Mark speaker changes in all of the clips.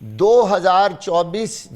Speaker 1: 2024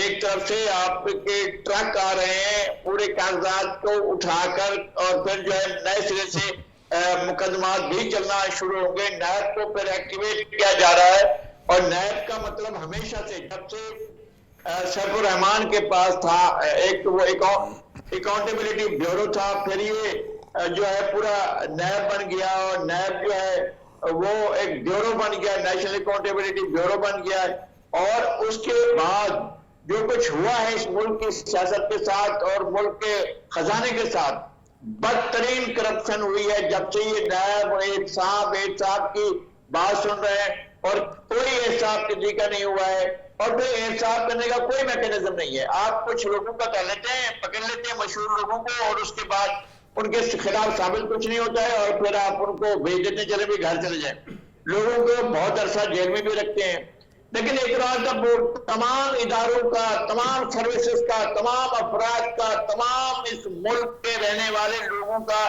Speaker 2: ایک طرف سے آپ کے ٹرک آ رہے ہیں پورے کاغذات کو اٹھا کر اور پھر جو ہے نئے سرے سے مقدمات بھی چلنا شروع ہوں گے. نیب کو پھر ایکٹیویٹ کیا جا رہا ہے اور نیب کا مطلب ہمیشہ سے جب سے سیف الرحمان کے پاس تھا ایک وہ اکاؤنٹیبلٹی بیورو تھا, پھر یہ جو ہے پورا نیب بن گیا اور نیب جو ہے وہ ایک بیورو بن گیا, نیشنل اکاؤنٹیبلٹی بیورو بن گیا ہے. اور اس کے بعد جو کچھ ہوا ہے اس ملک کی سیاست کے ساتھ اور ملک کے خزانے کے ساتھ, بدترین کرپشن ہوئی ہے جب سے یہ نیب ایک صاحب کی بات سن رہے ہیں اور کوئی احساب کسی کا نہیں ہوا ہے اور پھر احساب کرنے کا کوئی میکینزم نہیں ہے. آپ کچھ لوگوں کا کر لیتے ہیں, پکڑ لیتے ہیں مشہور لوگوں کو اور اس کے بعد ان کے خلاف ثابت کچھ نہیں ہوتا ہے اور پھر آپ ان کو بھیج دیتے ہیں چلے بھی گھر چلے جائیں. لوگوں کو بہت عرصہ جیل میں بھی رکھتے ہیں. لیکن اعتراض کا تمام اداروں کا, تمام سروسز کا, تمام افراد کا, تمام اس ملک کے رہنے والے لوگوں کا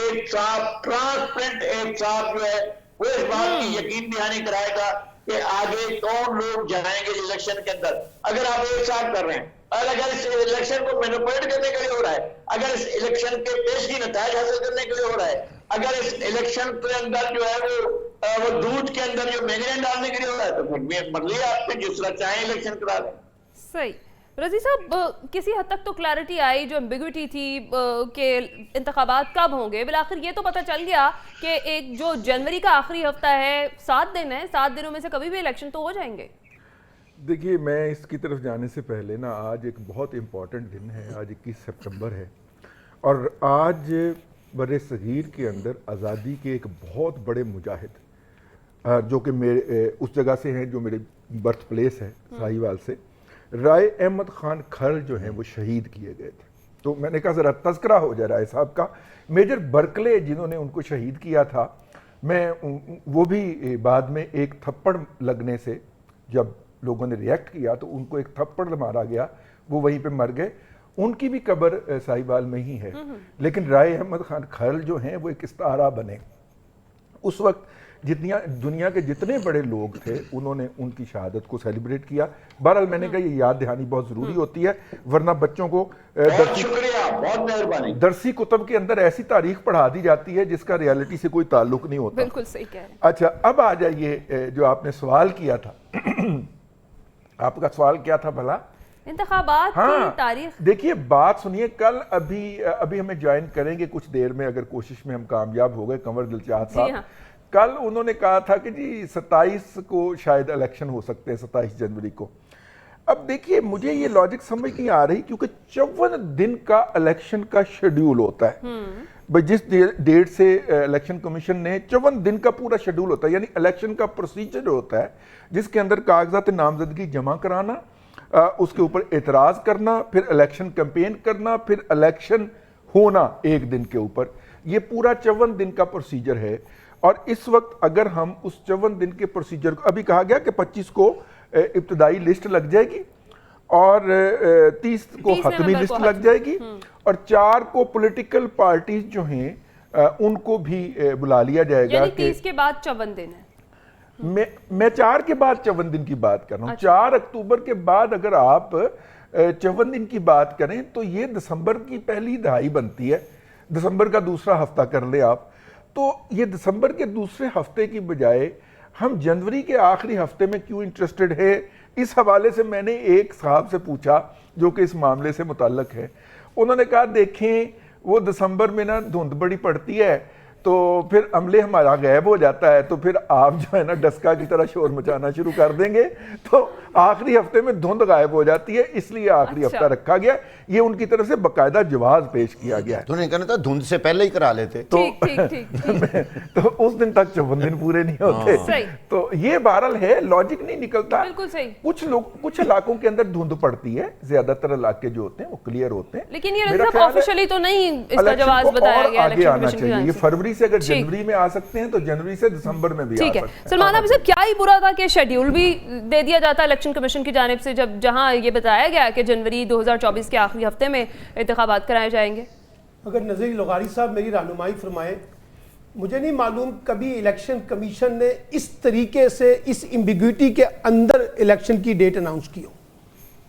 Speaker 2: ایک صاف ٹرانسپیرنٹ ایک صاف جو ہے وہ اس بات کی یقین دہانی کرائے گا کہ آگے کون لوگ جائیں گے الیکشن کے اندر. اگر آپ ایک صاف کر رہے ہیں اور اگر اس الیکشن کو مینوپولیٹ کرنے کے لیے ہو رہا ہے, اگر اس الیکشن کے پیشگی نتائج حاصل کرنے کے لیے ہو رہا ہے, اگر اس الیکشن کے اندر جو ہے وہ دودھ کے اندر جو مینگنین ڈالنے کے لیے ہو رہا ہے تو پھر مرضی آپ کے جس طرح چاہیں الیکشن کرا دیں.
Speaker 3: صحیح. رضی صاحب, کسی حد تک تو کلیئرٹی آئی, جو ایمبیگوٹی تھی کہ انتخابات کب ہوں گے, بالآخر یہ تو پتہ چل گیا کہ ایک جو جنوری کا آخری ہفتہ ہے 7 دن ہے, 7 دنوں میں سے کبھی بھی الیکشن تو ہو جائیں گے.
Speaker 4: دیکھیے میں اس کی طرف جانے سے پہلے نا, آج ایک بہت امپورٹنٹ دن ہے, آج 21 سپٹمبر ہے اور آج بر صغیر کے اندر آزادی کے ایک بہت بڑے مجاہد جو کہ میرے اس جگہ سے ہیں جو میرے برتھ پلیس ہے ساہیوال سے, رائے احمد خان کھرل جو ہیں وہ شہید کیے گئے تھے. تو میں نے کہا ذرا تذکرہ ہو جائے رائے صاحب کا. میجر برکلے جنہوں نے ان کو شہید کیا تھا, میں وہ بھی بعد میں ایک تھپڑ لگنے سے جب لوگوں نے ریئیکٹ کیا تو ان کو ایک تھپڑ مارا گیا, وہ وہیں پہ مر گئے. ان کی بھی قبر ساہیوال میں ہی ہے. لیکن رائے احمد خان کھرل جو ہیں وہ ایک استعارہ بنے. اس وقت دنیا کے جتنے بڑے لوگ تھے انہوں نے ان کی شہادت کو سیلیبریٹ کیا. بہرحال میں نے کہا یہ یاد دہانی بہت ضروری ہوتی ہے, ورنہ بچوں کو درسی کتب کے اندر ایسی تاریخ پڑھا دی جاتی ہے جس کا ریالٹی سے کوئی تعلق نہیں ہوتا.
Speaker 3: بالکل صحیح کہہ رہے ہیں.
Speaker 4: اچھا, اب آ جائیے جو آپ نے سوال کیا تھا. آپ کا سوال کیا تھا بھلا؟
Speaker 3: انتخابات کی تاریخ. دیکھیے
Speaker 4: بات سنیے, کل ابھی ہمیں جوائن کریں گے کچھ دیر میں, اگر کوشش میں ہم کامیاب ہو گئے, کنور دلشاد صاحب. کل انہوں نے کہا تھا کہ جی 27 کو شاید الیکشن ہو سکتے ہیں, 27 جنوری کو. اب دیکھیے مجھے یہ لاجک سمجھ نہیں آ رہی, کیونکہ 54 دن کا الیکشن کا شیڈیول ہوتا ہے. جس ڈیٹ سے الیکشن کمیشن نے 54 دن کا پورا شیڈیول ہوتا ہے, یعنی الیکشن کا پروسیجر ہوتا ہے جس کے اندر کاغذات نامزدگی جمع کرانا, اس کے اوپر اعتراض کرنا, پھر الیکشن کیمپین کرنا, پھر الیکشن ہونا ایک دن کے اوپر. یہ پورا 54 دن کا پروسیجر ہے. اور اس وقت اگر ہم اس 54 دن کے پروسیجر کو, ابھی کہا گیا کہ 25 کو ابتدائی لسٹ لگ جائے گی اور 30 کو حتمی لسٹ لگ جائے گی اور 4 کو پولیٹیکل پارٹیز جو ہیں ان کو بھی بلا لیا جائے گا.
Speaker 3: یعنی 30 کے بعد 54 دن ہے.
Speaker 4: میں 4 کے بعد 54 دن کی بات کر رہا ہوں. 4 اکتوبر کے بعد اگر آپ 54 دن کی بات کریں تو یہ دسمبر کی پہلی دہائی بنتی ہے. دسمبر کا دوسرا ہفتہ کر لیں آپ, تو یہ دسمبر کے دوسرے ہفتے کی بجائے ہم جنوری کے آخری ہفتے میں کیوں انٹرسٹڈ ہے. اس حوالے سے میں نے ایک صاحب سے پوچھا جو کہ اس معاملے سے متعلق ہے. انہوں نے کہا دیکھیں وہ دسمبر میں نا دھند بڑی پڑتی ہے تو پھر عملے ہمارا غائب ہو جاتا ہے, تو پھر آپ جو ہے نا ڈسکا کی طرح شور مچانا شروع کر دیں گے, تو آخری ہفتے میں دھند غائب ہو جاتی ہے, اس لیے آخری ہفتہ رکھا گیا. یہ ان کی طرف سے باقاعدہ جواز پیش کیا گیا ہے.
Speaker 1: تو نے کہنا تھا دھند سے پہلے ہی کرا لیتے,
Speaker 4: تو اس دن تک 54 دن پورے نہیں ہوتے. تو یہ بہرحال ہے, لاجک نہیں نکلتا. کچھ علاقوں کے اندر دھند پڑتی ہے, زیادہ تر علاقے جو ہوتے ہیں وہ کلیئر ہوتے ہیں.
Speaker 3: لیکن یہ آفیشلی تو نہیں اس کا جواز بتایا گیا
Speaker 4: الیکشن کمیشن کی جانب سے. یہ فروری سے اگر جنوری میں آ سکتے ہیں تو جنوری سے دسمبر میں بھی آ سکتے ہیں.
Speaker 3: سلمان ابھی صاحب, کیا ہی برا تھا کہ شیڈیول بھی دے دیا جاتا الیکشن کمیشن کی جانب سے, جہاں یہ بتایا گیا کہ جنوری 2024 کے آخری ہفتے میں انتخابات کرائے جائیں گے.
Speaker 5: اگر نظیر لغاری صاحب میری رہنمائی فرمائیں, مجھے نہیں معلوم کبھی الیکشن کمیشن نے اس طریقے سے اس ایمبیگوٹی کے اندر الیکشن کی ڈیٹ اناؤنس کی ہو.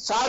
Speaker 2: 7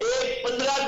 Speaker 2: 15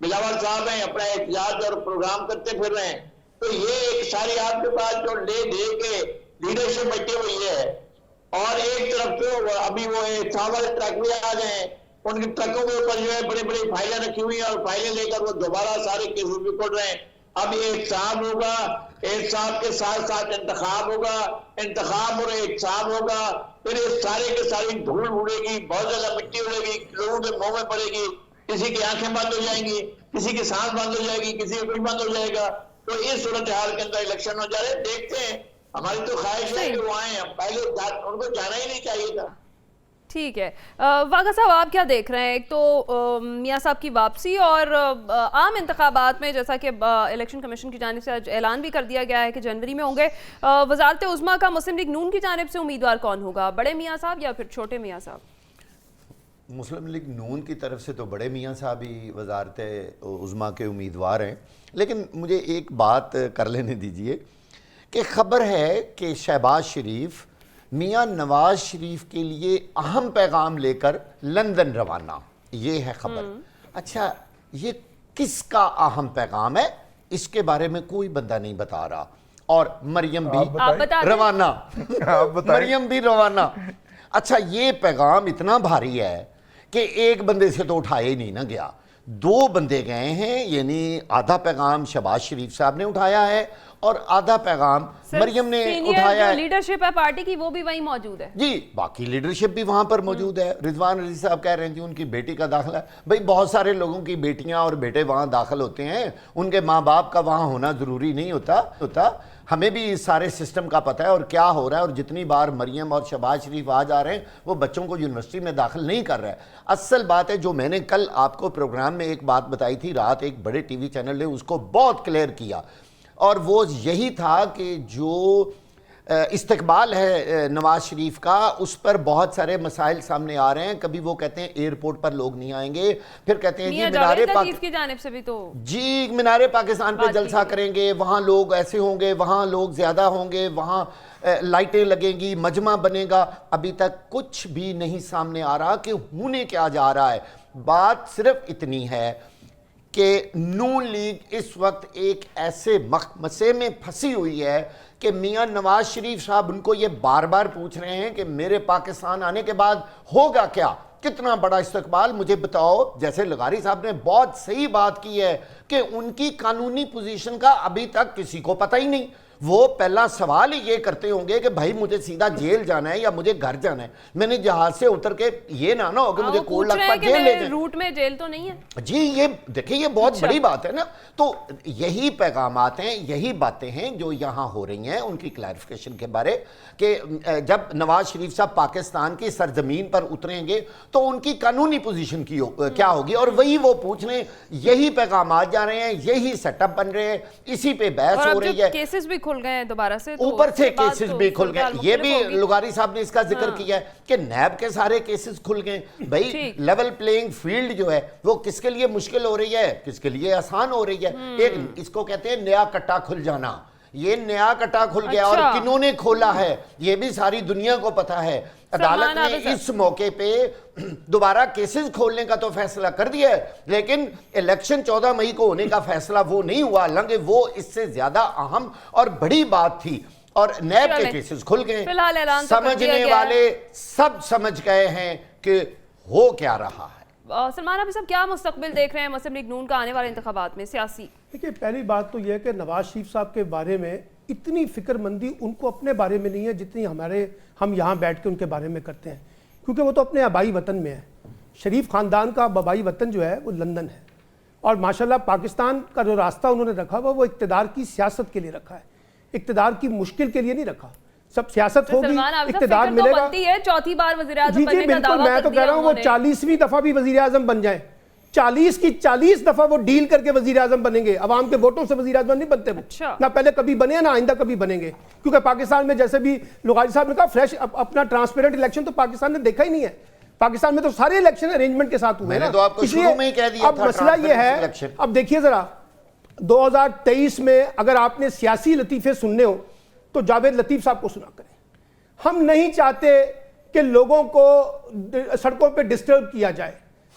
Speaker 2: بلاول صاحب ہیں اپنا احتجاج اور پروگرام کرتے پھر رہے ہیں. تو یہ ایک ساری آپ کے پاس جو لے دے کے لیڈرشپ بیٹھی ہوئی ہے, اور ایک طرف تو ابھی وہ ساور ٹرک بھی آ گئے ہیں, ان کے ٹرکوں کے اوپر جو ہے بڑی بڑی فائلیں رکھی ہوئی ہیں, اور فائلیں لے کر وہ دوبارہ سارے کیسز بھی کھول رہے ہیں. اب احتساب ہوگا, احتساب کے ساتھ ساتھ انتخاب ہوگا, انتخاب اور احتساب ہوگا, پھر اس سارے کے ساری دھول اڑے گی, بہت زیادہ مٹی اڑے گی, لوگوں کے منہ میں پڑے گی, کسی کی آنکھیں بند ہو جائیں گی, کسی کی سانس بند ہو جائے گی, کسی کا کچھ بند ہو جائے گا. تو اس صورتحال کے اندر الیکشن ہو جا رہے ہیں, دیکھتے ہیں. ہماری تو خواہش ہے کہ وہ آئیں, پہلے ان کو جانا ہی نہیں چاہیے تھا.
Speaker 3: ٹھیک ہے. واقع صاحب آپ کیا دیکھ رہے ہیں؟ ایک تو میاں صاحب کی واپسی, اور عام انتخابات میں جیسا کہ الیکشن کمیشن کی جانب سے اعلان بھی کر دیا گیا ہے کہ جنوری میں ہوں گے. وزارت عظمیٰ کا مسلم لیگ نون کی جانب سے امیدوار کون ہوگا, بڑے میاں صاحب یا پھر چھوٹے میاں صاحب؟
Speaker 1: مسلم لیگ نون کی طرف سے تو بڑے میاں صاحب ہی وزارت عظمیٰ کے امیدوار ہیں. لیکن مجھے ایک بات کر لینے دیجئے کہ خبر ہے کہ شہباز شریف میاں نواز شریف کے لیے اہم پیغام لے کر لندن روانہ, یہ ہے خبر. اچھا, یہ کس کا اہم پیغام ہے اس کے بارے میں کوئی بندہ نہیں بتا رہا, اور مریم بھی روانہ, مریم بھی روانہ. اچھا, یہ پیغام اتنا بھاری ہے کہ ایک بندے سے تو اٹھایا ہی نہیں نہ گیا, 2 بندے گئے ہیں, یعنی آدھا پیغام شہباز شریف صاحب نے اٹھایا ہے اور آدھا پیغام مریم نے اٹھایا ہے.
Speaker 3: لیڈرشپ ہے پارٹی کی وہ بھی وہیں موجود ہے.
Speaker 1: جی, باقی لیڈرشپ بھی وہاں پر موجود ہے. رضوان عزیز صاحب کہہ رہے ہیں ان کی بیٹی کا داخلہ ہے. بھئی بہت سارے لوگوں کی بیٹیاں اور بیٹے وہاں داخل ہوتے ہیں, ان کے ماں باپ کا وہاں ہونا ضروری نہیں ہوتا. ہمیں بھی اس سارے سسٹم کا پتہ ہے اور کیا ہو رہا ہے, اور جتنی بار مریم اور شہباز شریف آ جا رہے ہیں وہ بچوں کو یونیورسٹی میں داخل نہیں کر رہا ہے. اصل بات ہے جو میں نے کل آپ کو پروگرام میں ایک بات بتائی تھی, رات ایک بڑے ٹی وی چینل نے اس کو بہت کلیئر کیا, اور وہ یہی تھا کہ جو استقبال ہے نواز شریف کا اس پر بہت سارے مسائل سامنے آ رہے ہیں. کبھی وہ کہتے ہیں ایئرپورٹ پر لوگ نہیں آئیں گے, پھر کہتے ہیں
Speaker 3: کی جانب سے بھی تو
Speaker 1: مینار پاکستان پہ جلسہ کریں گے, وہاں لوگ ایسے ہوں گے, وہاں لوگ زیادہ ہوں گے, وہاں لائٹیں لگیں گی, مجمع بنے گا. ابھی تک کچھ بھی نہیں سامنے آ رہا کہ ہونے کیا جا رہا ہے. بات صرف اتنی ہے کہ نون لیگ اس وقت ایک ایسے مخمسے میں پھنسی ہوئی ہے کہ میاں نواز شریف صاحب ان کو یہ بار بار پوچھ رہے ہیں کہ میرے پاکستان آنے کے بعد ہوگا کیا, کتنا بڑا استقبال مجھے بتاؤ. جیسے لغاری صاحب نے بہت صحیح بات کی ہے کہ ان کی قانونی پوزیشن کا ابھی تک کسی کو پتہ ہی نہیں. وہ پہلا سوال ہی یہ کرتے ہوں گے کہ بھائی مجھے سیدھا جیل جانا ہے یا مجھے گھر جانا ہے, میں نے جہاز سے اتر کے یہ نہ ہو کہ مجھے کوڑ لگتا جیل لے جائیں.
Speaker 3: روٹ میں جیل تو نہیں ہے
Speaker 1: جی, یہ دیکھیں یہ بہت بڑی بات ہے نا. تو یہی پیغامات ہیں, یہی باتیں ہیں جو یہاں ہو رہی ہیں ان کی کلیریفیکیشن کے بارے, کہ جب نواز شریف صاحب پاکستان کی سرزمین پر اتریں گے تو ان کی قانونی پوزیشن کی کیا ہوگی, اور وہی وہ پوچھ رہے ہیں. یہی پیغامات جا رہے ہیں, یہی سیٹ اپ بن رہے ہیں, اسی پہ بحث ہو رہی ہے.
Speaker 3: کیسز بھی کھل گئے ہیں دوبارہ سے,
Speaker 1: اوپر سے کیسز بھی کھل گئے. یہ بھی لغاری صاحب نے اس کا ذکر کیا ہے کہ نیب کے سارے کیسز کھل گئے. بھئی لیول پلینگ فیلڈ جو ہے وہ کس کے لیے مشکل ہو رہی ہے, کس کے لیے آسان ہو رہی ہے. ایک اس کو کہتے ہیں نیا کٹا کھل جانا. یہ نیا کٹا کھل گیا, اور کنہوں نے کھولا ہے یہ بھی ساری دنیا کو پتا ہے. عدالت نے اس موقع پہ دوبارہ کیسز کھولنے کا تو فیصلہ کر دیا ہے, لیکن الیکشن 14 مئی کو ہونے کا فیصلہ وہ نہیں ہوا, حالانکہ وہ اس سے زیادہ اہم اور بڑی بات تھی. اور نیب کے کیسز کھل گئے, سمجھنے والے سب سمجھ گئے ہیں کہ ہو کیا رہا ہے.
Speaker 3: سلمان ابھی صاحب کیا مستقبل دیکھ رہے ہیں مسلم لیگ نون کا آنے والے انتخابات میں سیاسی؟
Speaker 5: دیکھیے, پہلی بات تو یہ ہے کہ نواز شریف صاحب کے بارے میں اتنی فکر مندی ان کو اپنے بارے میں نہیں ہے جتنی ہم یہاں بیٹھ کے ان کے بارے میں کرتے ہیں, کیونکہ وہ تو اپنے آبائی وطن میں ہے. شریف خاندان کا آبائی وطن جو ہے وہ لندن ہے, اور ماشاءاللہ پاکستان کا جو راستہ انہوں نے رکھا وہ اقتدار کی سیاست کے لیے رکھا ہے, اقتدار کی مشکل کے لیے نہیں رکھا. سب سیاست ہوگی, اقتدار ملے گا.
Speaker 3: چوتھی بار وزیر اعظم بننے کا
Speaker 5: بالکل, میں تو کہہ رہا ہوں وہ 40ویں دفعہ بھی وزیر اعظم بن جائیں, 40 کی 40 دفعہ وہ ڈیل کر کے وزیر اعظم بنیں گے. عوام کے ووٹوں سے وزیر اعظم نہیں بنتے, نہ پہلے کبھی بنے نہ آئندہ کبھی بنیں گے, کیونکہ پاکستان میں جیسے بھی لغاری صاحب نے کہا فریش اپنا ٹرانسپیرنٹ الیکشن تو پاکستان نے دیکھا ہی نہیں ہے. پاکستان میں تو سارے الیکشن ارینجمنٹ کے ساتھ ہوئے ہیں. اب مسئلہ یہ ہے, اب دیکھیے ذرا 2023 میں اگر آپ نے سیاسی لطیفے سننے ہو تو جاوید لطیف صاحب کو سنا کریں. ہم نہیں چاہتے کہ لوگوں کو سڑکوں پہ ڈسٹرب کیا جائے,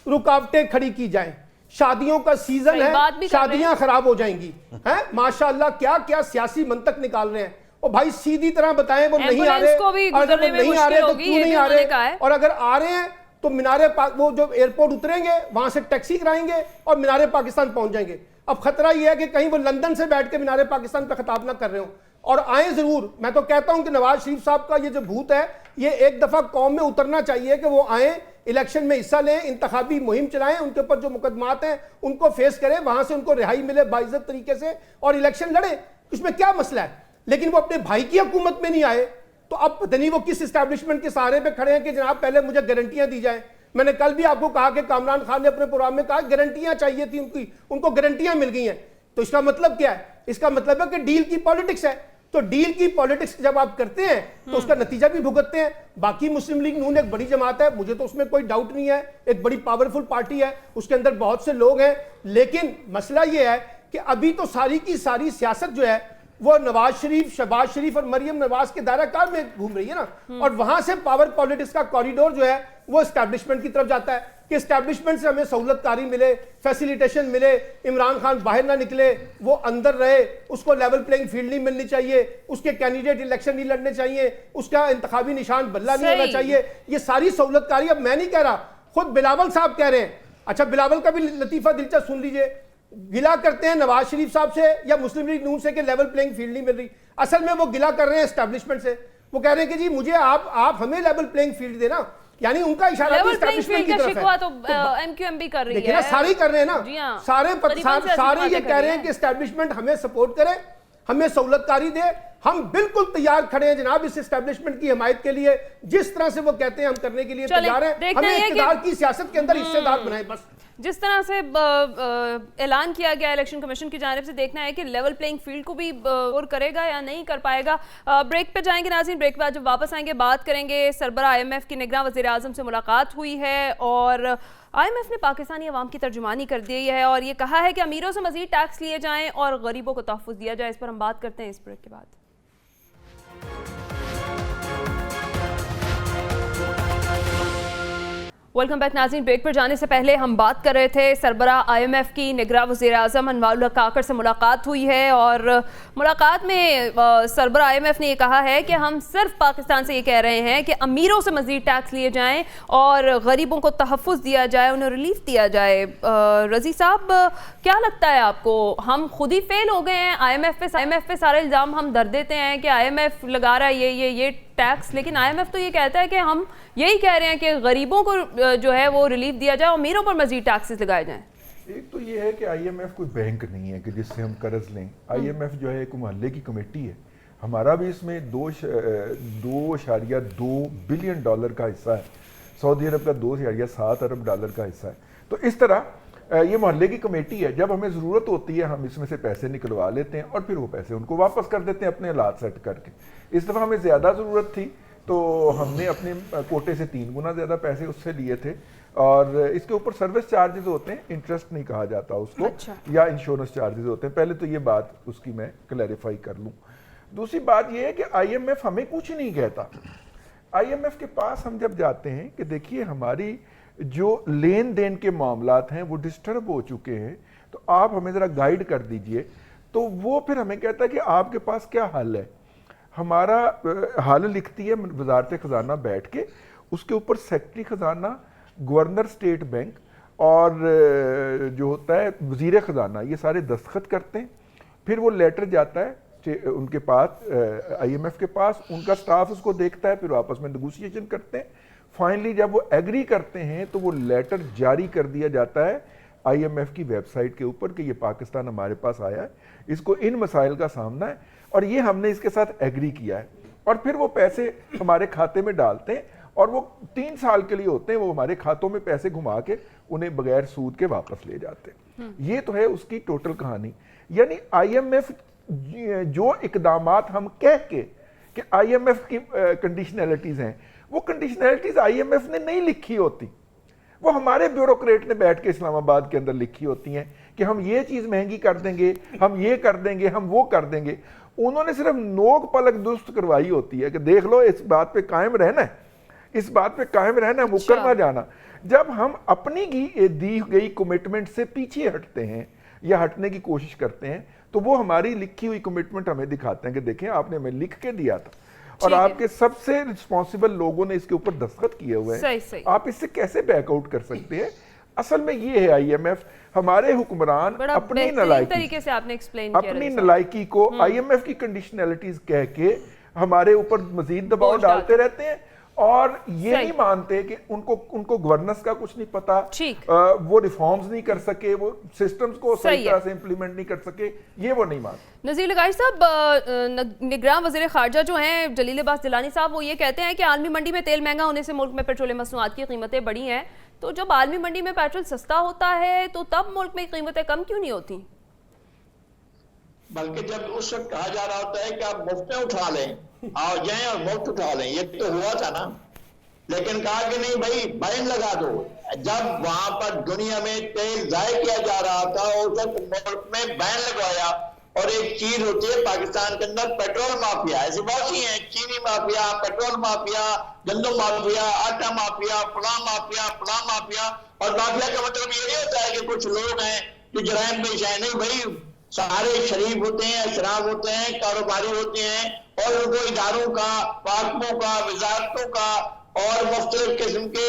Speaker 5: رکاوٹیں کھڑی کی جائیں. شادیوں کا سیزن
Speaker 3: صحیح بات بھی
Speaker 5: ہے،
Speaker 3: کر رہے
Speaker 5: شادیاں خراب ہو جائیں گی ہیں، ماشاءاللہ کیا کیا سیاسی منطق نکال رہے ہیں. اور بھائی سیدھی طرح بتائیں وہ نہیں آ
Speaker 3: ایمبولینس کو بھی
Speaker 5: رہے، اور اگر وہ
Speaker 3: گزرنے میں
Speaker 5: نہیں آ رہے
Speaker 3: مشکل
Speaker 5: تو
Speaker 3: ہوگی،
Speaker 5: کیوں
Speaker 3: یہ
Speaker 5: نہیں
Speaker 3: بھی
Speaker 5: آ
Speaker 3: انہوں نے کہا ہے.
Speaker 5: رہے، اور اگر آ رہے ہیں تو مینار وہ جو ایئرپورٹ اتریں گے وہاں سے ٹیکسی کرائیں گے اور مینار پاکستان پہنچ جائیں گے. اب خطرہ یہ ہے کہ کہیں وہ لندن سے بیٹھ کے مینار پاکستان پہ خطاب نہ کر رہے ہوں. اور آئیں ضرور. میں تو کہتا ہوں کہ نواز شریف صاحب کا یہ جو بھوت ہے یہ ایک دفعہ قوم میں اترنا چاہیے کہ وہ آئیں، الیکشن میں حصہ لیں، انتخابی مہم چلائیں، ان کے اوپر جو مقدمات ہیں ان کو فیس کریں، وہاں سے ان کو رہائی ملے باعزت طریقے سے اور الیکشن لڑیں. اس میں کیا مسئلہ ہے؟ لیکن وہ اپنے بھائی کی حکومت میں نہیں آئے تو اب پتہ نہیں وہ کس اسٹیبلشمنٹ کے سہارے پہ کھڑے ہیں کہ جناب پہلے مجھے گارنٹیاں دی جائیں. میں نے کل بھی آپ کو کہا کہ کامران خان نے اپنے پروگرام میں کہا گارنٹیاں چاہیے تھی ان کو گارنٹیاں مل گئی ہیں. تو اس کا مطلب کیا ہے؟ اس کا مطلب ہے کہ ڈیل کی پالیٹکس ہے. تو ڈیل کی پالیٹکس جب آپ کرتے ہیں تو اس کا نتیجہ بھی بھگتتے ہیں. باقی مسلم لیگ نون ایک بڑی جماعت ہے، مجھے تو اس میں کوئی ڈاؤٹ نہیں ہے، ایک بڑی پاورفل پارٹی ہے، اس کے اندر بہت سے لوگ ہیں. لیکن مسئلہ یہ ہے کہ ابھی تو ساری کی ساری سیاست جو ہے وہ نواز شریف، شہباز شریف اور مریم نواز کے دائرہ کار میں گھوم رہی ہے نا. اور وہاں سے پاور پالیٹکس کا کوریڈور جو ہے وہ اسٹیبلشمنٹ کی طرف جاتا ہے کہ اسٹیبلشمنٹ سے ہمیں سہولت کاری ملے، فیسیلیٹیشن ملے، عمران خان باہر نہ نکلے، وہ اندر رہے، اس کو لیول پلینگ فیلڈ نہیں ملنی چاہیے، اس کے کینڈیڈیٹ الیکشن نہیں لڑنے چاہیے، اس کا انتخابی نشان بلہ نہیں ہونا چاہیے. یہ ساری سہولت کاری اب میں نہیں کہہ رہا، خود بلاول صاحب کہہ رہے ہیں. اچھا بلاول کا بھی لطیفہ دلچسپ سن لیجئے. گلا کرتے ہیں نواز شریف صاحب سے یا مسلم لیگ نون سے کہ لیول پلینگ فیلڈ نہیں مل رہی. اصل میں وہ گلا کر رہے ہیں اسٹیبلشمنٹ سے. وہ کہہ رہے ہیں کہ جی مجھے آپ ہمیں لیول پلینگ فیلڈ دینا. یعنی ان کا اشارہ
Speaker 3: لیول پلینگ
Speaker 5: اسٹیبلشمنٹ
Speaker 3: فیلڈ
Speaker 5: کی
Speaker 3: کا
Speaker 5: طرف
Speaker 3: شکوہ
Speaker 5: ہے.
Speaker 3: تو ایم کیو ایم بھی کر رہی ہے.
Speaker 5: دیکھیں نا سارے کر رہے ہیں نا،
Speaker 3: جی ہاں،
Speaker 5: سارے یہ کہہ رہے ہیں کہ اسٹیبلشمنٹ ہمیں سپورٹ کرے، ہمیں سہولت کاری دے. ہم بالکل تیار کھڑے ہیں جناب اس اسٹیبلشمنٹ کی حمایت کے لیے، جس طرح سے وہ کہتے ہیں ہم کرنے کے لیے تیار ہیں. ہمیں اقتدار کی سیاست کے اندر حصے دار بنائیں بس.
Speaker 3: جس طرح سے اعلان کیا گیا الیکشن کمیشن کی جانب سے، دیکھنا ہے کہ لیول پلینگ فیلڈ کو بھی اور کرے گا یا نہیں کر پائے گا. بریک پہ جائیں گے ناظرین، بریک بعد جب واپس آئیں گے بات کریں گے. سربراہ آئی ایم ایف کی نگراں وزیر اعظم سے ملاقات ہوئی ہے اور آئی ایم ایف نے پاکستانی عوام کی ترجمانی کر دی ہے اور یہ کہا ہے کہ امیروں سے مزید ٹیکس لیے جائیں اور غریبوں کو تحفظ دیا جائے. اس پر ہم بات کرتے ہیں اس بریک کے بعد. ویلکم بیک ناظرین. بریک پر جانے سے پہلے ہم بات کر رہے تھے سربراہ آئی ایم ایف کی نگراں وزیر اعظم انوار اللہ کاکڑ سے ملاقات ہوئی ہے اور ملاقات میں سربراہ آئی ایم ایف نے یہ کہا ہے کہ ہم صرف پاکستان سے یہ کہہ رہے ہیں کہ امیروں سے مزید ٹیکس لیے جائیں اور غریبوں کو تحفظ دیا جائے، انہیں ریلیف دیا جائے. رضی صاحب کیا لگتا ہے آپ کو، ہم خود ہی فیل ہو گئے ہیں؟ آئی ایم ایف پہ سارے الزام ہم دھر دیتے ہیں کہ آئی ایم ایف لگا رہا ہے یہ ٹیکس، لیکن آئی ایم ایف تو یہ کہتا ہے کہ ہم یہی کہہ رہے ہیں کہ غریبوں کو جو ہے وہ ریلیف دیا جائے اور امیروں پر مزید ٹیکسز لگائے جائیں.
Speaker 4: ایک تو یہ ہے کہ آئی ایم ایف کوئی بینک نہیں ہے کہ جس سے ہم قرض لیں. آئی ایم ایف جو ہے ایک محلے کی کمیٹی ہے. ہمارا بھی اس میں 2.2 بلین ڈالر کا حصہ ہے. سعودی عرب کا 2.7 ارب ڈالر کا حصہ ہے. تو اس طرح یہ محلے کی کمیٹی ہے. جب ہمیں ضرورت ہوتی ہے ہم اس میں سے پیسے نکلوا لیتے ہیں اور پھر وہ پیسے ان کو واپس کر دیتے ہیں اپنے حالات سیٹ کر کے. اس دفعہ ہمیں زیادہ ضرورت تھی تو ہم نے اپنے کوٹے سے 3 گنا زیادہ پیسے اس سے لیے تھے. اور اس کے اوپر سروس چارجز ہوتے ہیں، انٹرسٹ نہیں کہا جاتا اس کو، یا انشورنس چارجز ہوتے ہیں. پہلے تو یہ بات اس کی میں کلیریفائی کر لوں. دوسری بات یہ ہے کہ آئی ایم ایف ہمیں کچھ نہیں کہتا. آئی ایم ایف کے پاس ہم جب جاتے ہیں کہ دیکھیے ہماری جو لین دین کے معاملات ہیں وہ ڈسٹرب ہو چکے ہیں، تو آپ ہمیں ذرا گائیڈ کر دیجئے. تو وہ پھر ہمیں کہتا ہے کہ آپ کے پاس کیا حل ہے. ہمارا حل لکھتی ہے وزارت خزانہ بیٹھ کے، اس کے اوپر سیکرٹری خزانہ، گورنر اسٹیٹ بینک اور جو ہوتا ہے وزیر خزانہ، یہ سارے دستخط کرتے ہیں. پھر وہ لیٹر جاتا ہے ان کے پاس، آئی ایم ایف کے پاس، ان کا سٹاف اس کو دیکھتا ہے، پھر آپس میں نیگوسیشن کرتے ہیں. فائنلی جب وہ ایگری کرتے ہیں تو وہ لیٹر جاری کر دیا جاتا ہے آئی ایم ایف کی ویب سائٹ کے اوپر کہ یہ پاکستان ہمارے پاس آیا ہے، اس کو ان مسائل کا سامنا ہے اور یہ ہم نے اس کے ساتھ ایگری کیا ہے. اور پھر وہ پیسے ہمارے کھاتے میں ڈالتے ہیں اور وہ 3 سال کے لیے ہوتے ہیں. وہ ہمارے کھاتوں میں پیسے گھما کے انہیں بغیر سود کے واپس لے جاتے ہیں. یہ تو ہے اس کی ٹوٹل کہانی. یعنی آئی ایم ایف جو اقدامات ہم کہہ کے کہ آئی ایم ایف کی کنڈیشنلٹیز ہیں، وہ کنڈیشنلٹیز آئی ایم ایف نے نہیں لکھی ہوتی، وہ ہمارے بیوروکریٹ نے بیٹھ کے اسلام آباد کے اندر لکھی ہوتی ہیں کہ ہم یہ چیز مہنگی کر دیں گے، ہم یہ کر دیں گے، ہم وہ کر دیں گے. انہوں نے صرف نوک پلک درست کروائی ہوتی ہے کہ دیکھ لو اس بات پہ قائم رہنا ہے، اس بات پہ قائم رہنا ہے، مکر نہ جانا. جب ہم اپنی دی گئی کمٹمنٹ سے پیچھے ہٹتے ہیں یا ہٹنے کی کوشش کرتے ہیں تو وہ ہماری لکھی ہوئی کمٹمنٹ ہمیں دکھاتے ہیں کہ دیکھیں آپ نے ہمیں لکھ کے دیا تھا اور آپ کے سب سے رسپانسبل لوگوں نے اس کے اوپر دستخط کیے ہوئے ہیں، آپ اس سے کیسے بیک آؤٹ کر سکتے ہیں؟ اصل میں یہ ہے آئی ایم ایف، ہمارے حکمران اپنی نالائکی کو آئی ایم ایف کی کنڈیشنلٹیز کہہ کے ہمارے اوپر مزید دباؤ ڈالتے رہتے ہیں اور یہ نہیں مانتے کہ ان کو گورننس کا کچھ نہیں پتا، وہ ریفارمز نہیں کر سکے، وہ سسٹمز کو صحیح طرح سے امپلیمنٹ نہیں کر سکے، یہ وہ نہیں مانتے۔
Speaker 3: نذیر لغاری صاحب، نگراں وزیر خارجہ جو ہیں جلیل عباس جیلانی صاحب، وہ یہ کہتے ہیں کہ عالمی منڈی میں تیل مہنگا ہونے سے ملک میں پیٹرولیم مصنوعات کی قیمتیں بڑھی ہیں، تو جب عالمی منڈی میں پیٹرول سستا ہوتا ہے تو تب ملک میں قیمتیں کم کیوں نہیں ہوتی؟
Speaker 2: بلکہ جب اس وقت کہا جا رہا ہوتا ہے کہ آپ مفت میں اٹھا لیں، آؤ جائیں اور مفت اٹھا لیں، یہ تو ہوا تھا نا، لیکن کہا کہ نہیں بھائی بین لگا دو۔ جب وہاں پر دنیا میں تیل ضائع کیا جا رہا تھا اس وقت ملک میں بین لگوایا، اور ایک چیز ہوتی ہے پاکستان کے اندر پیٹرول مافیا، ایسی بہت سی ہیں، چینی مافیا، پیٹرول مافیا، گندم مافیا، آٹا مافیا، فلاں مافیا، فلاں مافیا، اور مافیا کا مطلب یہ نہیں ہوتا ہے کہ کچھ لوگ ہیں جو جرائم پیش آئے، نہیں بھائی، سارے شریف ہوتے ہیں، اشراف ہوتے ہیں، کاروباری ہوتے ہیں، اور ان کو اداروں کا، محکموں کا، وزارتوں کا اور مختلف قسم کے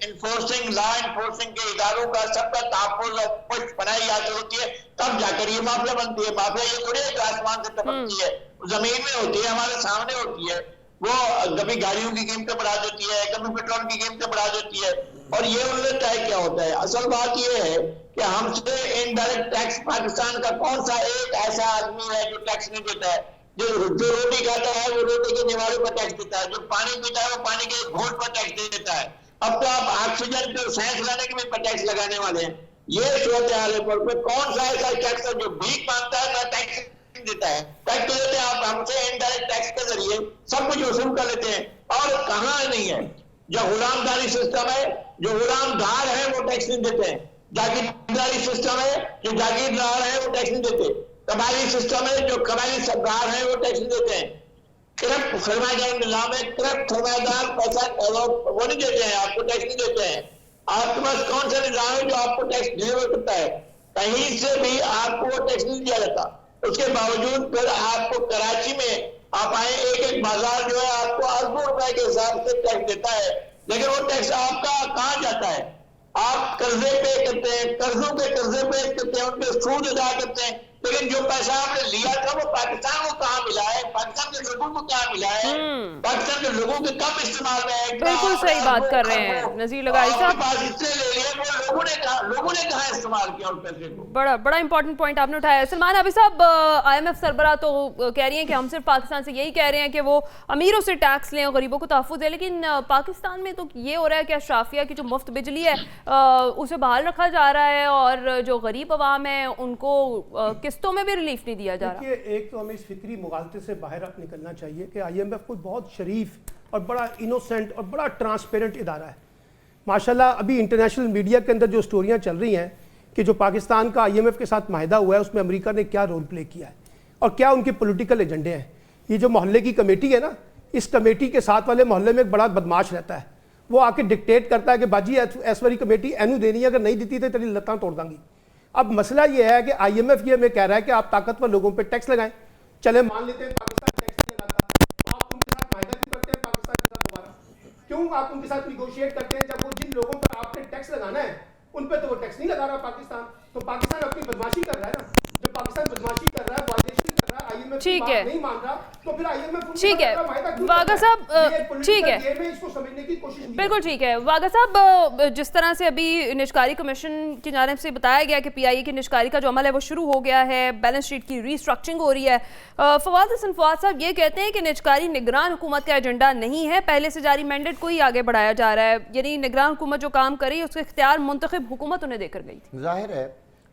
Speaker 2: انفورسنگ، لا انفورسنگ کے اداروں کا سب کا تحفظ اور پشت پناہی حاصل ہوتی ہے، تب جا کر یہ مافیا بنتی ہے۔ مافیا یہ تھوڑی ہے کہ آسمان سے ٹپکتی ہے، زمین میں ہوتی ہے، ہمارے سامنے ہوتی ہے، وہ کبھی گاڑیوں کی قیمتیں بڑھا دیتی ہے، کبھی پیٹرول کی قیمتیں بڑھا دیتی ہے، اور یہ ان میں طے کیا ہوتا ہے۔ اصل بات یہ ہے کہ ہم سے انڈائریکٹ ٹیکس پاکستان کا کون سا ایک ایسا آدمی ہے جو ٹیکس نہیں دیتا ہے؟ جو روٹی کھاتا ہے وہ روٹی کے نوالوں پر ٹیکس دیتا ہے، جو پانی پیتا ہے وہ پانی کے گھونٹ پر ٹیکس دیتا ہے۔ اب تو آپ آکسیجن پہ سائنس لانے کے بھی ٹیکس لگانے والے ہیں۔ یہ صورتحال ہے، کون سا ایسا ٹیکس ہے جو بھیک مانگتا ہے نہ ٹیکس دیتا ہے؟ ٹیکس دیتے ہیں آپ ہم سے انڈائریکٹ ٹیکس کے ذریعے سب کچھ وصول کر لیتے ہیں، اور کہاں نہیں ہے؟ جو غلام داری سسٹم ہے، جو غلام دار ہے وہ ٹیکس نہیں دیتے ہیں، جاگیرداری سسٹم ہے، جو جاگیردار ہے وہ ٹیکس نہیں دیتے، قبائلی سسٹم ہے، جو قبائلی سردار ہیں وہ ٹیکس نہیں دیتے ہیں، کرپٹ سرمایہ دار نظام ہے، کرپٹ سرمایہ دار پیسہ وہ نہیں دیتے ہیں، آپ کو ٹیکس نہیں دیتے ہیں۔ آپ کے پاس کون سا نظام ہے جو آپ کو ٹیکس ڈیلیور کرتا ہے؟ کہیں سے بھی آپ کو وہ ٹیکس نہیں دیا جاتا۔ اس کے باوجود پھر آپ کو کراچی میں آپ آئے، ایک بازار جو ہے آپ کو اربوں روپے کے حساب سے ٹیکس دیتا ہے، لیکن وہ ٹیکس آپ کا کہاں جاتا ہے؟ آپ قرضے پے کرتے ہیں، قرضوں پہ قرضے پے کرتے ہیں، ان پہ سود ادا کرتے ہیں، لیکن جو پیسہ آپ نے لیا تھا وہ پاکستان کو کہاں ملا ہے؟ پاکستان کے لوگوں کو کہاں ملا ہے؟ پاکستان کے لوگوں کے کم استعمال میں ہے؟
Speaker 3: بالکل صحیح بات کر رہے ہیں نذیر لغاری صاحب،
Speaker 2: لوگوں نے کہاں استعمال کیا ان پیسے کو؟
Speaker 3: بڑا امپورٹنٹ پوائنٹ آپ نے اٹھایا ہے۔ سلمان ابھی صاحب، آئی ایم ایف سربراہ تو کہہ رہی ہیں کہ ہم صرف پاکستان سے یہی کہہ رہے ہیں کہ وہ امیروں سے ٹیکس لیں اور غریبوں کو تحفظ دیں، لیکن پاکستان میں تو یہ ہو رہا ہے کہ اشرافیہ کی جو مفت بجلی ہے اسے بحال رکھا جا رہا ہے، اور جو غریب عوام ہیں ان کو قسطوں میں بھی ریلیف نہیں دیا جا رہا۔
Speaker 5: ایک تو ہمیں اس فکری مغالطے سے باہر نکلنا چاہیے کہ آئی ایم ایف کوئی بہت شریف اور بڑا انوسینٹ اور بڑا ٹرانسپیرنٹ ادارہ ہے۔ ماشاءاللہ ابھی انٹرنیشنل میڈیا کے اندر جو سٹوریاں چل رہی ہیں کہ جو پاکستان کا آئی ایم ایف کے ساتھ معاہدہ ہوا ہے اس میں امریکہ نے کیا رول پلے کیا ہے اور کیا ان کے پولیٹیکل ایجنڈے ہیں۔ یہ جو محلے کی کمیٹی ہے نا، اس کمیٹی کے ساتھ والے محلے میں ایک بڑا بدماش رہتا ہے، وہ آ کے ڈکٹیٹ کرتا ہے کہ باجی ایس والی کمیٹی اینو دینی ہے، اگر نہیں دیتی تو تیری لتاں توڑ دیں گی۔ اب مسئلہ یہ ہے کہ آئی ایم ایف یہ ہمیں کہہ رہا ہے کہ آپ طاقتور لوگوں پہ ٹیکس لگائیں، چلے مان لیتے ہیں پاکستان ٹیکس نہیں لگاتا، آپ ان کے ساتھ معاہدہ کیوں کرتے ہیں پاکستان کے ساتھ دوبارہ؟ کیوں آپ ان کے ساتھ نیگوشیٹ کرتے ہیں جب وہ جن لوگوں پر آپ نے ٹیکس لگانا ہے ان پہ تو وہ ٹیکس نہیں لگا رہا پاکستان؟ تو پاکستان اپنی بدماشی کر رہا ہے نا، جب پاکستان بدماشی کر رہا ہے، وائلیشن کر رہا ہے، آئی ایم ایف کی بات نہیں مان رہا، تو پھر آئی ایم ایف
Speaker 3: ٹھیک ہے واگا صاحب، ٹھیک ہے
Speaker 5: اس کو سمجھنے کی کوشش
Speaker 3: بالکل ٹھیک ہے واگا صاحب، جس طرح سے ابھی نجکاری کمیشن کی جانب سے بتایا گیا کہ پی آئی اے کی نجکاری کا جو عمل ہے وہ شروع ہو گیا ہے، بیلنس شیٹ کی ری اسٹرکچرنگ ہو رہی ہے، فواد حسن فواد صاحب یہ کہتے ہیں کہ نجکاری نگران حکومت کا ایجنڈا نہیں ہے، پہلے سے جاری مینڈیٹ کو ہی آگے بڑھایا جا رہا ہے، یعنی نگران حکومت جو کام کر رہی ہے اس کے اختیار منتخب حکومت انہیں دے کر گئی تھی۔
Speaker 1: ظاہر ہے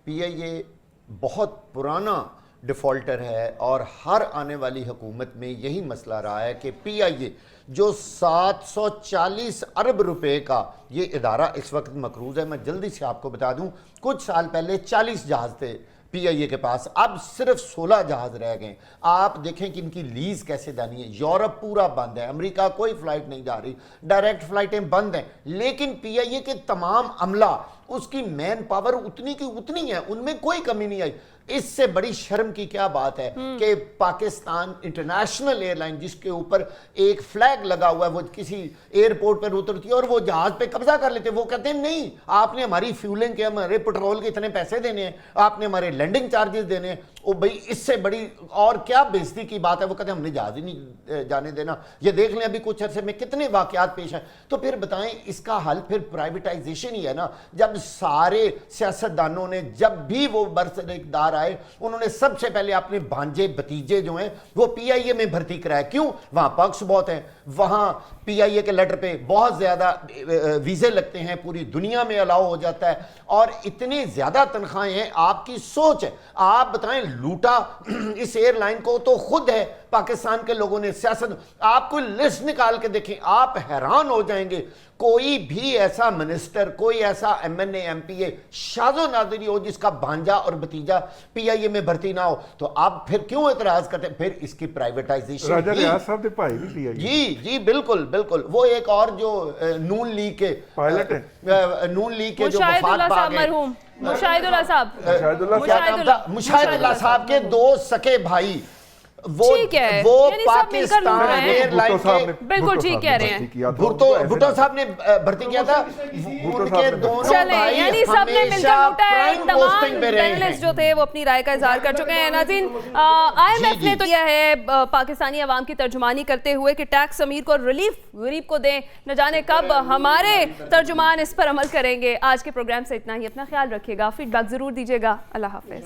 Speaker 1: پی آئی اے بہت پرانا ڈیفالٹر ہے اور ہر آنے والی حکومت میں یہی مسئلہ رہا ہے کہ پی آئی اے جو 740 ارب روپے کا یہ ادارہ اس وقت مقروض ہے، میں جلدی سے آپ کو بتا دوں کچھ سال پہلے 40 جہاز تھے PIA کے پاس اب صرف 16 جہاز رہ گئے. آپ دیکھیں کہ ان کی لیز کیسے دانی ہے. یورپ پورا بند ہے, امریکہ کوئی فلائٹ نہیں جا رہی, ڈائریکٹ فلائٹیں بند ہیں, لیکن PIA کے تمام عملہ, اس کی مین پاور اتنی کی اتنی ہے, ان میں کوئی کمی نہیں آئی. اس سے بڑی شرم کی کیا بات ہے کہ پاکستان انٹرنیشنل ایئر لائن جس کے اوپر ایک فلیگ لگا ہوا ہے, وہ کسی ایئرپورٹ پر اترتی ہے اور وہ جہاز پہ قبضہ کر لیتے ہیں. وہ کہتے ہیں نہیں, آپ نے ہماری فیولنگ کے, ہمارے پیٹرول کے اتنے پیسے دینے ہیں, آپ نے ہمارے لینڈنگ چارجز دینے ہیں. او بھئی اس سے بڑی اور کیا بےزتی کی بات ہے. وہ کہتے ہیں ہم نے جہاز ہی نہیں جانے دینا. یہ دیکھ لیں ابھی کچھ عرصے میں کتنے واقعات پیش ہیں. تو پھر بتائیں اس کا حل پھر پرائیویٹائزیشن ہی ہے نا. جب سارے سیاستدانوں نے, جب بھی وہ برسر اقتدار آئے, انہوں نے سب سے پہلے اپنے بھانجے بتیجے جو ہیں وہ PIA میں بھرتی کرائے. کیوں؟ وہاں پاکس بہت ہیں, وہاں PIA کے لیٹر پہ بہت زیادہ ویزے لگتے ہیں, پوری دنیا میں الاؤ ہو جاتا ہے, اور اتنی زیادہ تنخواہیں ہیں. آپ کی سوچ ہے, آپ بتائیں لوٹا اس ایئر لائن کو تو خود ہے پاکستان کے لوگوں نے. سیاست, آپ کو لسٹ نکال کے دیکھیں, آپ حیران ہو جائیں گے. کوئی بھی ایسا منسٹر, کوئی ایسا MNA MPA شاذ و نادری ہو جس کا بھانجا اور بھتیجا PIA میں بھرتی نہ ہو. تو آپ پھر کیوں اعتراض کرتے ہیں؟ پھر اس کی پرائیویٹائزیشن.
Speaker 4: راجہ ریاض صاحب نے پائی بھی PIA.
Speaker 1: جی بالکل بالکل. وہ ایک اور جو نون لیگ کے
Speaker 4: پائلٹ ہیں,
Speaker 1: نون لیگ کے جو
Speaker 3: مشاہد
Speaker 1: وفات
Speaker 3: اللہ
Speaker 1: پا
Speaker 3: صاحب
Speaker 1: گئے,
Speaker 3: مرحوم مشاہد اللہ صاحب,
Speaker 1: مشاہد اللہ صاحب کے 2 سکے بھائی, وہ پاکستان ایئر لائن کے
Speaker 3: بالکل ٹھیک کہہ رہے ہیں.
Speaker 1: بھٹو صاحب نے بھرتی کیا تھا, ان کے دونوں بھائی
Speaker 3: یعنی سب نے مل کر لوٹا ہے.
Speaker 1: پرائم پوسٹنگ پہ رہے ہیں.
Speaker 3: پینلسٹ جو تھے وہ اپنی رائے کا اظہار کر چکے ہیں. ناظرین, IMF نے تو یہ ہے پاکستانی عوام کی ترجمانی کرتے ہوئے کہ ٹیکس امیر کو ریلیف غریب کو دیں. نہ جانے کب ہمارے ترجمان اس پر عمل کریں گے. آج کے پروگرام سے اتنا ہی. اپنا خیال رکھیے گا, فیڈ بیک ضرور دیجیے گا. اللہ حافظ.